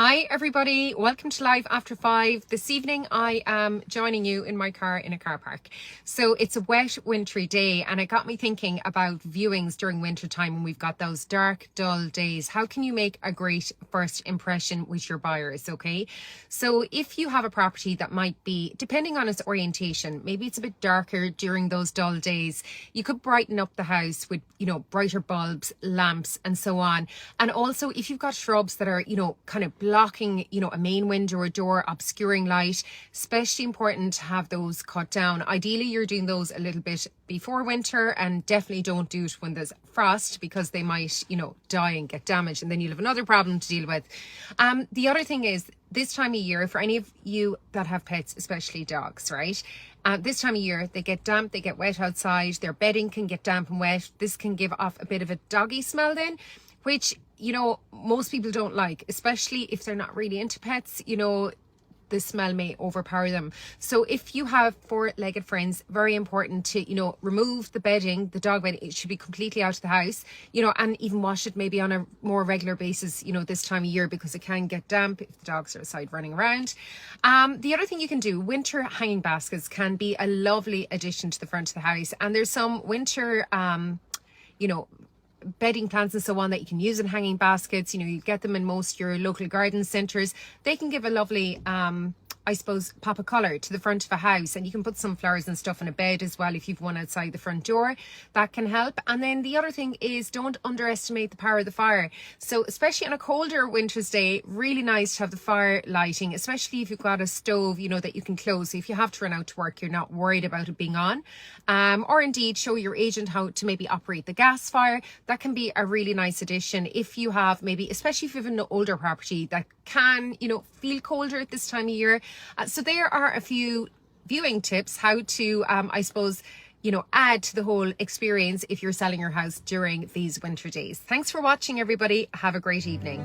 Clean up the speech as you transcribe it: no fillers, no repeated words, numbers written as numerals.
Hi everybody, welcome to Live After 5. This evening I am joining you in my car in a car park. So it's a wet wintry day and it got me thinking about viewings during winter time when we've got those dark, dull days. How can you make a great first impression with your buyers, okay? So if you have a property that might be, depending on its orientation, maybe it's a bit darker during those dull days, you could brighten up the house with, brighter bulbs, lamps and so on. And also if you've got shrubs that are, kind of blocking, a main window or door, obscuring light, especially important to have those cut down. Ideally, you're doing those a little bit before winter, and definitely don't do it when there's frost because they might, die and get damaged, and then you'll have another problem to deal with. The other thing is this time of year, for any of you that have pets, especially dogs, right? This time of year, they get damp, they get wet outside, their bedding can get damp and wet. This can give off a bit of a doggy smell then, which most people don't like, especially if they're not really into pets. The smell may overpower them. So if you have four-legged friends, very important to remove the bedding, the dog bedding. It should be completely out of the house, and even wash it maybe on a more regular basis this time of year, because it can get damp if the dogs are outside running around. The other thing you can do, winter hanging baskets can be a lovely addition to the front of the house, and there's some winter bedding plants and so on that you can use in hanging baskets. You get them in most your local garden centres. They can give a lovely pop of colour to the front of a house, and you can put some flowers and stuff in a bed as well if you've one outside the front door. That can help. And then the other thing is, don't underestimate the power of the fire. So especially on a colder winter's day, really nice to have the fire lighting, especially if you've got a stove that you can close. So if you have to run out to work, you're not worried about it being on. Or indeed show your agent how to maybe operate the gas fire. That can be a really nice addition if you have, maybe especially if you have an older property that can feel colder at this time of year. So there are a few viewing tips how to add to the whole experience if you're selling your house during these winter days. Thanks for watching, everybody. Have a great evening.